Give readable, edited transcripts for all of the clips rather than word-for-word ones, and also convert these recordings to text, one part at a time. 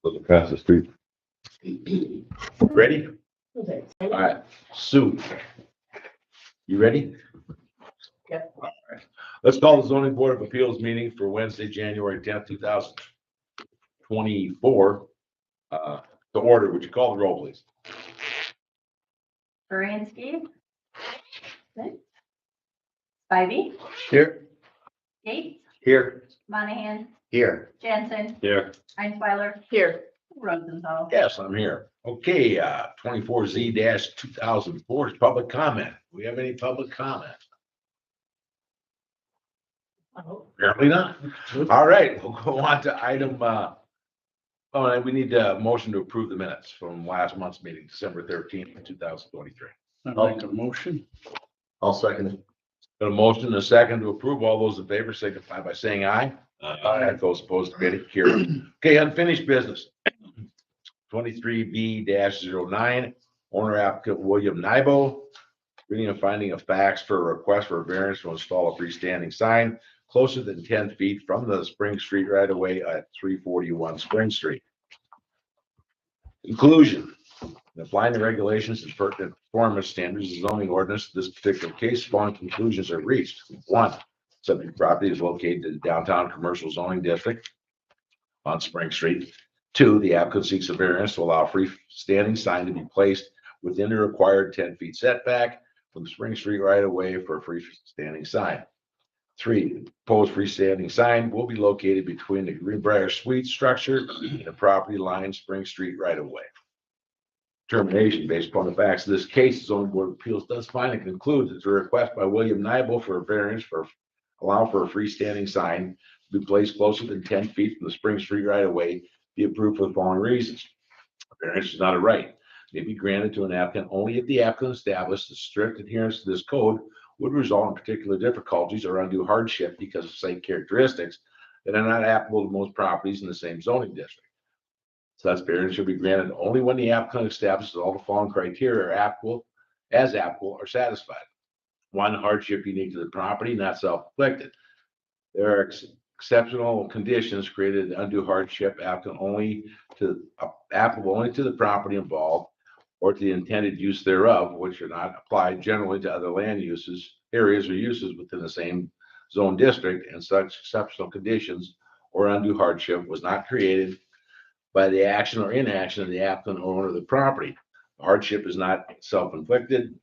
Look across the street. Ready? All right, Sue. You ready? Yep. All right. Let's call the zoning board of appeals meeting for Wednesday, January 10th, 2024. To order, would you call the roll, please? Baranski. Spivey, Here. Gates, Here. Monahan, Here. Jensen, Here. Einspeiler. Here. Rosenthal. Yes, I'm here. Okay, 24Z-2004 is public comment. Do we have any public comment? Apparently not. All right, we'll go on to item, we need a motion to approve the minutes from last month's meeting, December 13th, 2023. I'll make a motion. I'll second it. Got a motion and a second to approve. All those in favor signify by saying aye. Aye. Those opposed to be carried. Okay, unfinished business. 23B-09, owner applicant William Nybo. Reading and finding of facts for a request for a variance to install a freestanding sign closer than 10 feet from the Spring Street right of way at 341 Spring Street. Conclusion. In applying the regulations and pertinent performance standards of zoning ordinance, this particular case, following conclusions are reached. One, subject property is located in the downtown commercial zoning district on Spring Street. Two, the applicant seeks a variance to allow a freestanding sign to be placed within the required 10 feet setback from the Spring Street right of way for a freestanding sign. Three, the proposed freestanding sign will be located between the Greenbrier Suite structure and the property line Spring Street right of way. Termination based upon the facts of this case, the zoning board of appeals does find and conclude that the request by William Nybo for a variance for allow for a freestanding sign to be placed closer than 10 feet from the Spring Street right of way be approved for the following reasons. A variance is not a right. It may be granted to an applicant only if the applicant established that strict adherence to this code would result in particular difficulties or undue hardship because of site characteristics that are not applicable to most properties in the same zoning district. Such variance should be granted only when the applicant establishes all the following criteria are applicable are satisfied. One, hardship unique to the property, not self-inflicted. There are exceptional conditions created undue hardship applicable only to the property involved or to the intended use thereof, which are not applied generally to other land uses, areas or uses within the same zone district, and such exceptional conditions or undue hardship was not created by the action or inaction of the applicant or owner of the property. The hardship is not self-inflicted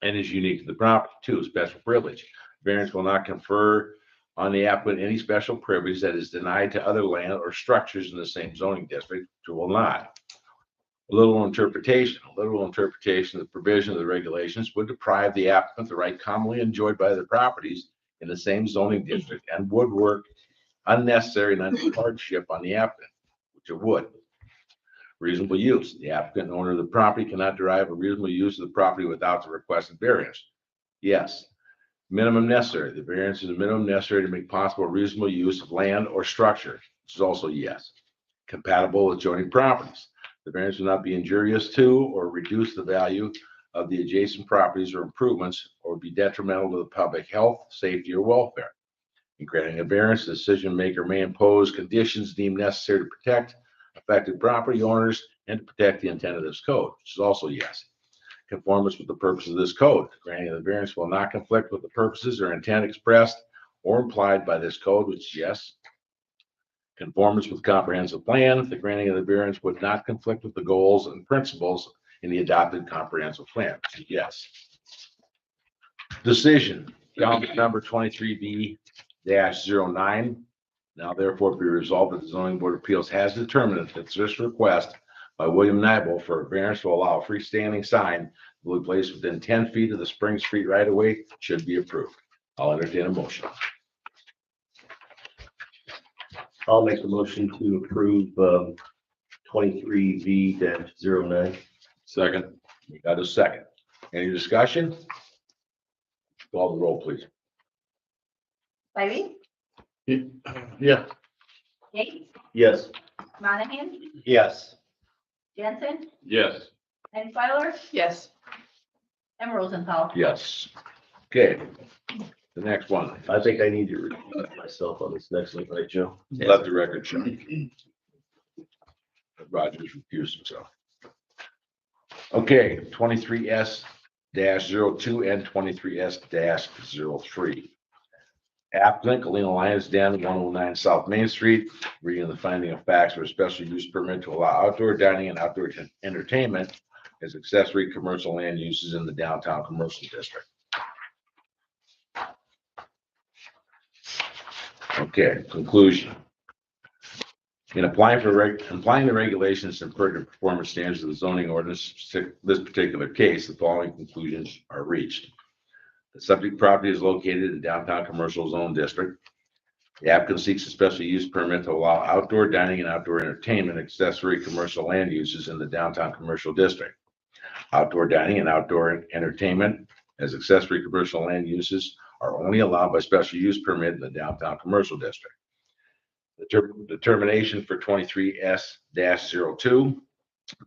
and is unique to the property. Two, special privilege. Variance will not confer on the applicant any special privilege that is denied to other land or structures in the same zoning district, which will not. A literal interpretation of the provision of the regulations would deprive the applicant the right commonly enjoyed by other properties in the same zoning district and would work unnecessary and undue hardship on the applicant, which it would. Reasonable use. The applicant and owner of the property cannot derive a reasonable use of the property without the requested variance. Yes. Minimum necessary. The variance is a minimum necessary to make possible reasonable use of land or structure, which is also yes. Compatible with adjoining properties. The variance will not be injurious to or reduce the value of the adjacent properties or improvements or be detrimental to the public health, safety, or welfare. In granting a variance, the decision maker may impose conditions deemed necessary to protect affected property owners and to protect the intent of this code, which is also yes. Conformance with the purpose of this code. Granting the variance will not conflict with the purposes or intent expressed or implied by this code, which is yes. Conformance with comprehensive plan. The granting of the variance would not conflict with the goals and principles in the adopted comprehensive plan, which is yes. Decision. Document number 23B-09. Now therefore be resolved that the zoning board of appeals has determined that this request by William Nybo for a variance to allow a freestanding sign will be placed within 10 feet of the Spring Street right of way should be approved. I'll entertain a motion. I'll make the motion to approve 23V-09. Second. We got a second. Any discussion? Call the roll, please. Spivey, Yeah. Gates, Yes. Monahan, Yes. Jensen, Yes. Einspeiler. Yes. and Rosenthal. Yes. Okay, the next one, I think I need to repeat myself on this next one, right, Joe? let the record show. Rogers recused himself. Okay, 23S-02 and 23S-03. Applicant Galena Lions Den, 109 South Main Street, reading the finding of facts for a special use permit to allow outdoor dining and outdoor entertainment as accessory commercial land uses in the downtown commercial district. Okay, conclusion. In applying the regulations and pertinent performance standards of the zoning ordinance, this particular case, the following conclusions are reached. The subject property is located in the downtown commercial zone district. The applicant seeks a special use permit to allow outdoor dining and outdoor entertainment accessory commercial land uses in the downtown commercial district. Outdoor dining and outdoor entertainment as accessory commercial land uses are only allowed by special use permit in the downtown commercial district. The determination for 23S-02,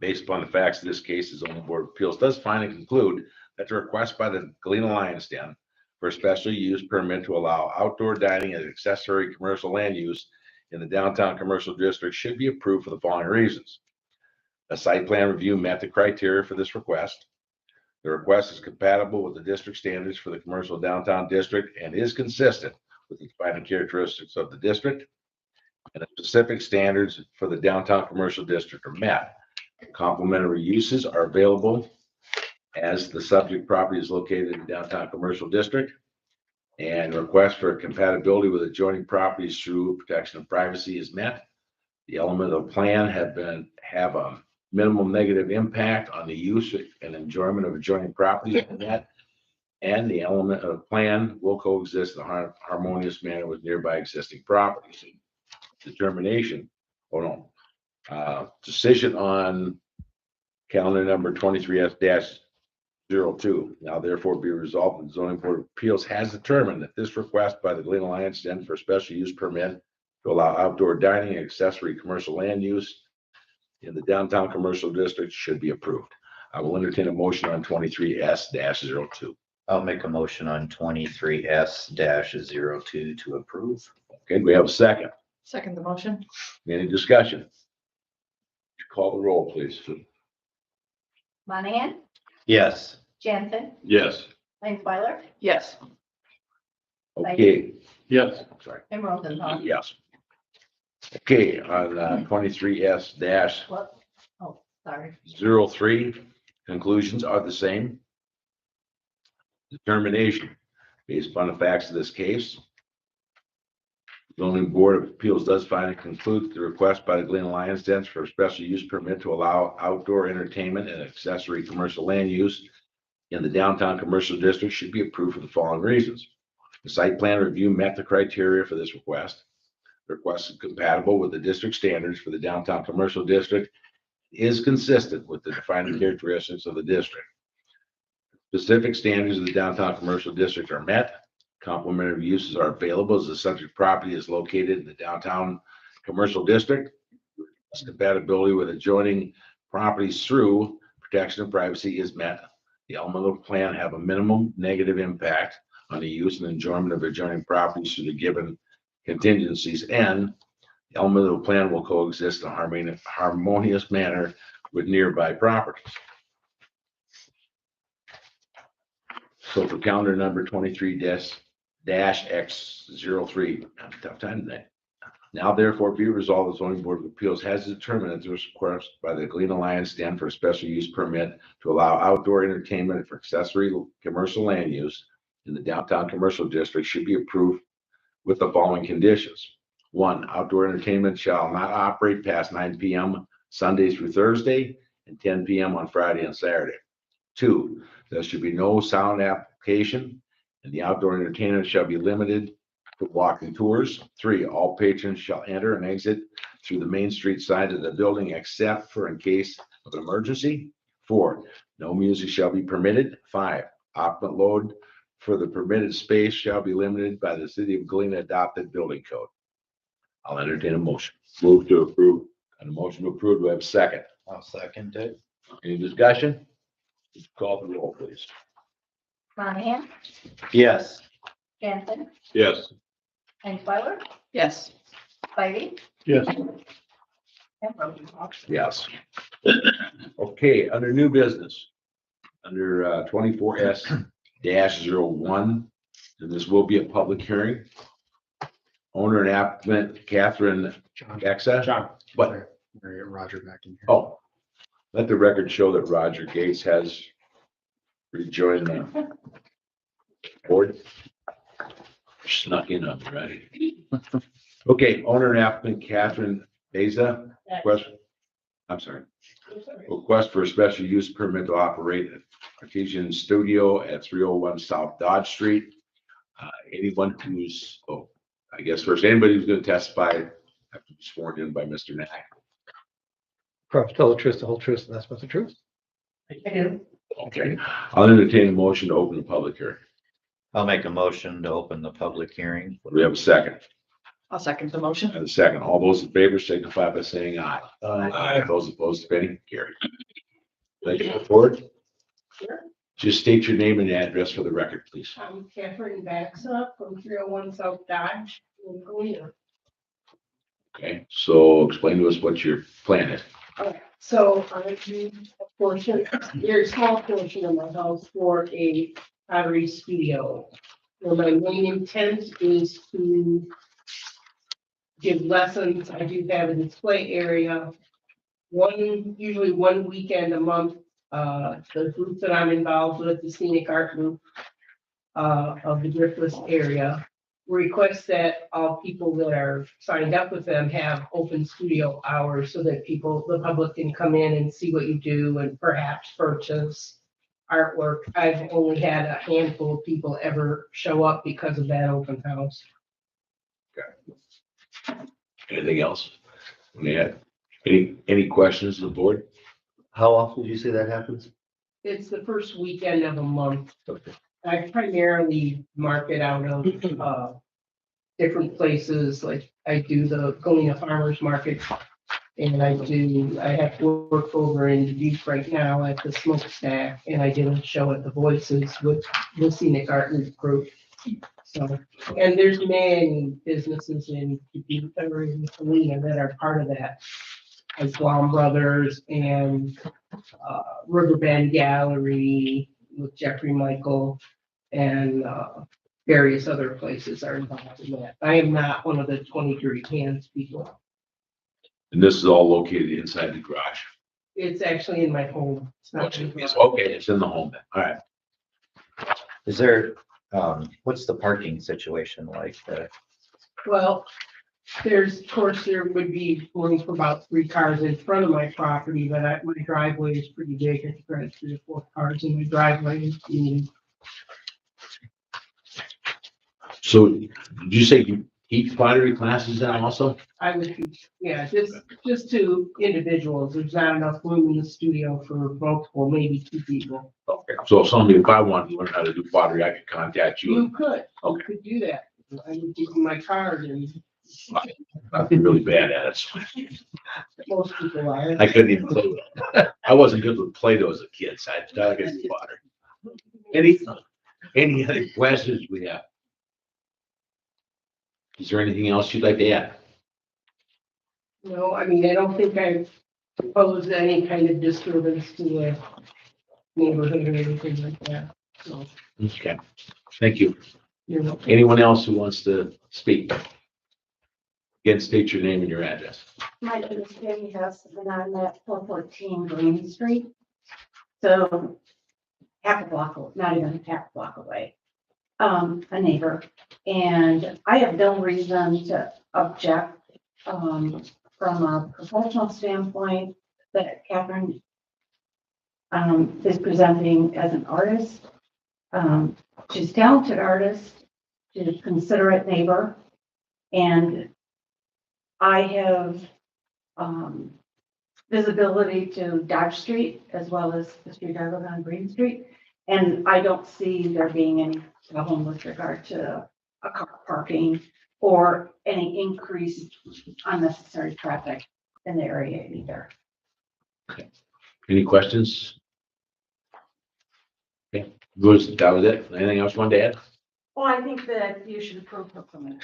based upon the facts of this case, the zoning board of appeals does find and conclude that the request by the Galena Lions Den for a special use permit to allow outdoor dining as accessory commercial land use in the downtown commercial district should be approved for the following reasons. A site plan review met the criteria for this request. The request is compatible with the district standards for the commercial downtown district and is consistent with the defining characteristics of the district. And the specific standards for the downtown commercial district are met. Complementary uses are available as the subject property is located in the downtown commercial district. And request for compatibility with adjoining properties through protection of privacy is met. The element of plan have a minimal negative impact on the use and enjoyment of adjoining properties is met. And the element of plan will coexist in a harmonious manner with nearby existing properties. Determination, decision on calendar number 23S-02. Now therefore be resolved that the zoning board of appeals has determined that this request by the Galena Lions Den for special use permit to allow outdoor dining and accessory commercial land use in the downtown commercial district should be approved. I will entertain a motion on 23S-02. I'll make a motion on 23S-02 to approve. Okay, do we have a second? Second the motion. Any discussion? Call the roll, please. Monahan, Yes. Jansen, Yes. Weiler. Yes. Okay, Yes. sorry. And Rosenthal. Yes. Okay, on 23S-03, What? Oh, sorry. conclusions are the same. Determination, based upon the facts of this case. Zoning Board of Appeals does find and conclude that the request by the Galena Lions Den for a special use permit to allow outdoor entertainment and accessory commercial land use in the downtown commercial district should be approved for the following reasons. The site plan review met the criteria for this request. The request is compatible with the district standards for the downtown commercial district, is consistent with the defining characteristics of the district. Specific standards of the downtown commercial district are met. Complementary uses are available as the subject property is located in the downtown commercial district. Compatibility with adjoining properties through protection of privacy is met. The element of plan have a minimum negative impact on the use and enjoyment of adjoining properties through the given contingencies, and the element of the plan will coexist in a harmonious manner with nearby properties. So for calendar number 23-X03, tough time today. Now therefore be resolved, the zoning board of appeals has determined that this request by the Galena Lions Den for a special use permit to allow outdoor entertainment for accessory commercial land use in the downtown commercial district should be approved with the following conditions. 1, outdoor entertainment shall not operate past 9 p.m. Sunday through Thursday and 10 p.m. on Friday and Saturday. 2, there should be no sound application, and the outdoor entertainment shall be limited to walking tours. 3, all patrons shall enter and exit through the main street side of the building except for in case of an emergency. 4, no music shall be permitted. 5, occupant load for the permitted space shall be limited by the city of Galena adopted building code. I'll entertain a motion. Move to approve. And a motion to approve. Do I have a second? I'll second it. Any discussion? Call the roll, please. Monahan, Yes. Jansen, Yes. Hinsweiler. Yes. Spidey. Yes. And Rosenbaum. Yes. Okay, under new business, under 24S-01, and this will be a public hearing. Owner and applicant Catherine Exa. John. What? We're gonna get Roger back in here. Oh, let the record show that Roger Gates has rejoined the board. Snuck in on me, right? Okay, owner and applicant Catherine Beza, I'm sorry. Request for a special use permit to operate an Artesian studio at 301 South Dodge Street. Anyone who's, I guess first, anybody who's going to testify have to be sworn in by Mr. Knack. Promise to tell the truth, the whole truth, and that's what the truth. I do. Okay, I'll entertain a motion to open the public hearing. I'll make a motion to open the public hearing. Do we have a second? I'll second the motion. And a second. All those in favor signify by saying aye. Aye. Those opposed, if any, carry. Thank you. Forward. Sure. Just state your name and address for the record, please. I'm Catherine Baxa from 301 South Dodge in Galena. Okay, so explain to us what your plan is. So I do a portion, very small portion of my house for a pottery studio. Where my main intent is to give lessons. I do have a display area. Usually one weekend a month, the group that I'm involved with, the Scenic Art Group of the Driftless area, request that all people that are signed up with them have open studio hours so that the public can come in and see what you do and perhaps purchase artwork. I've only had a handful of people ever show up because of that open house. Anything else? Yeah. Any questions of the board? How often do you say that happens? It's the first weekend of a month. I primarily market out of different places, like I do the Galena Farmers Market. And I have to work over in Dubuque right now at the Smokestack, and I did a show at the Voices with the Scenic Art Group. So, and there's many businesses in Dubuque or in Galena that are part of that. Like Guam Brothers and Riverbend Gallery with Jeffrey Michael and various other places are involved in that. I am not one of the 20 dirty hands people. And this is all located inside the garage. It's actually in my home. It's not in It's the- okay, it's in the home then. All right. Is there, what's the parking situation like? Well, of course, there would be room for about 3 cars in front of my property, but my driveway is pretty big. I could drive 3 or 4 cars in my driveway. So did you say you teach pottery classes then also? I would, yeah, just to individuals. There's not enough room in the studio for multiple, maybe 2 people. Okay. So if I want to learn how to do pottery, I could contact you. You could do that. I would give you my card and I'd be really bad at it. So most people are. I couldn't even play with it. I wasn't good with Play-Doh as a kid, so I thought I could do pottery. Any other questions we have? Is there anything else you'd like to add? No, I mean, I don't think I've posed any kind of disturbance to the neighborhood or anything like that. So, Okay, thank you. you know, Anyone else who wants to speak? Again, state your name and your address. My name is Tammy Hess, and I'm at 414 Green Street. So half a block, not even half a block away, a neighbor. And I have no reason to object from a professional standpoint that Catherine is presenting as an artist. She's a talented artist, she's a considerate neighbor, and I have visibility to Dodge Street as well as the street I live on, Green Street. And I don't see there being any problem with regard to a car parking or any increased unnecessary traffic in the area either. Any questions? That was it. Anything else you wanted to add? Well, I think that you should approve her permit.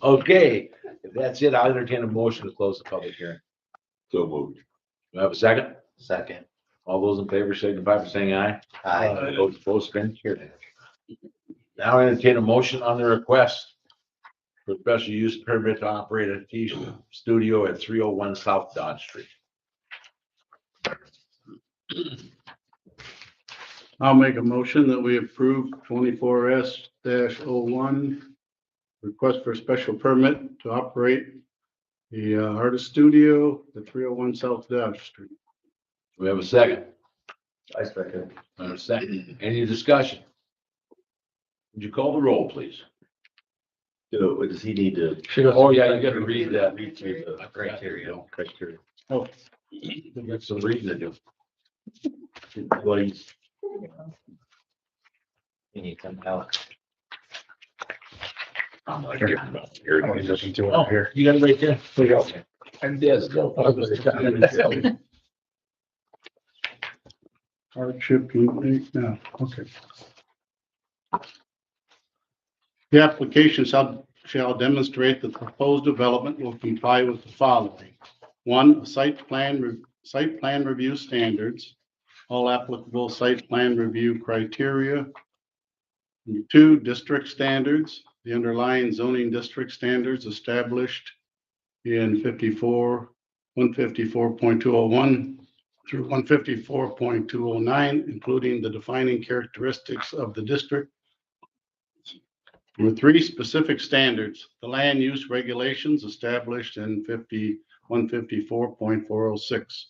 Okay, if that's it, I'll entertain a motion to close the public hearing. So moved. Do I have a second? Second. All those in favor signify by saying aye. Aye. Those opposed, been carried. Now I entertain a motion on the request for special use permit to operate a tea studio at 301 South Dodge Street. I'll make a motion that we approve 24S-01. Request for special permit to operate the artist studio at 301 South Dodge Street. Do we have a second? I second. I have a second. Any discussion? Would you call the roll, please? Does he need to? She goes. Oh, yeah, you gotta read that. Read through the Criteria. criteria. Oh, You got some reading to do. Well, he's- You need some help. Here it Oh, is. he's looking to it Oh, here. you got it right there. There you go. And this. hardship, no, okay. The application shall demonstrate that the proposed development will comply with the following. One, site plan review standards, all applicable site plan review criteria. Number two, district standards, the underlying zoning district standards established in 154.201 through 154.209, including the defining characteristics of the district. Number three, specific standards, the land use regulations established in 154.406.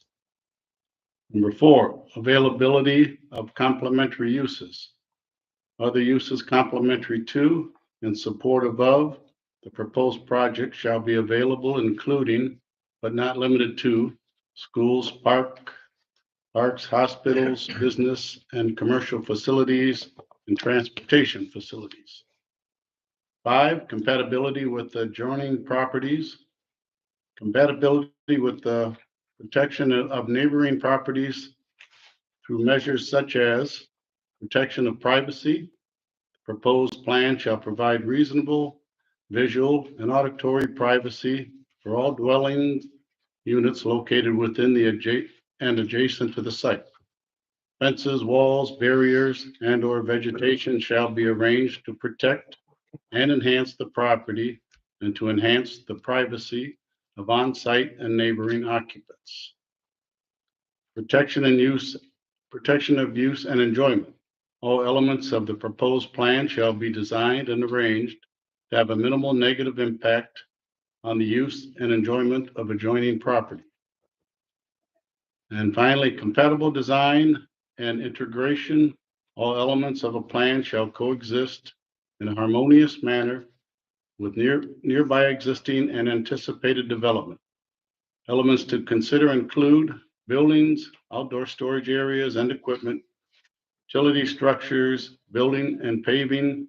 Number four, availability of complementary uses. Other uses complementary to and support above the proposed project shall be available, including but not limited to schools, parks, hospitals, business and commercial facilities, and transportation facilities. Five, compatibility with adjoining properties, compatibility with the protection of neighboring properties through measures such as protection of privacy. The proposed plan shall provide reasonable visual and auditory privacy for all dwelling units located within the adjacent to the site. Fences, walls, barriers, and/or vegetation shall be arranged to protect and enhance the property and to enhance the privacy of on-site and neighboring occupants. Protection of use and enjoyment. All elements of the proposed plan shall be designed and arranged to have a minimal negative impact on the use and enjoyment of adjoining property. And finally, compatible design and integration. All elements of a plan shall coexist in a harmonious manner with nearby existing and anticipated development. Elements to consider include buildings, outdoor storage areas and equipment, utility structures, building and paving,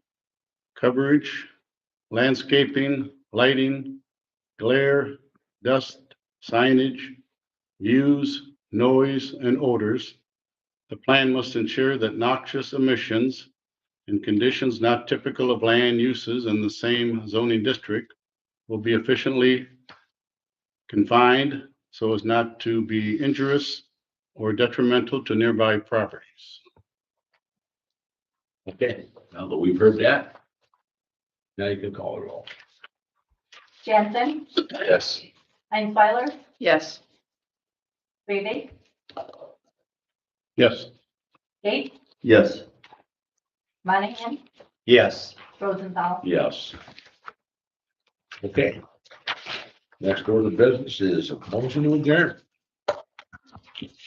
coverage, landscaping, lighting, glare, dust, signage, views, noise, and odors. The plan must ensure that noxious emissions and conditions not typical of land uses in the same zoning district will be efficiently confined so as not to be injurious or detrimental to nearby properties. Okay, now that we've heard that, now you can call it roll. Jansen, Yes. Einspeiler, Yes. Rebe, Yes. Gate, Yes. Monahan, Yes. Rosenthal. Yes. Okay. Next order of business is a motion to adjourn.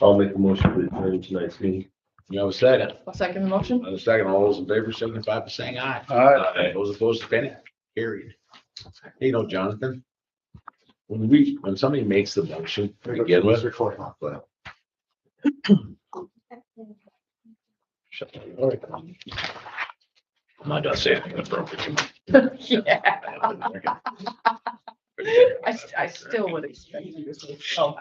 I'll make a motion to adjourn tonight's meeting. You have a second? I'll second the motion. On the second, all those in favor signify by saying aye. Aye. Those opposed, to any carried. Hey, no, Jonathan. When somebody makes the motion to begin with, I'm not gonna say anything appropriate. Yeah. I still would expect you to say, oh.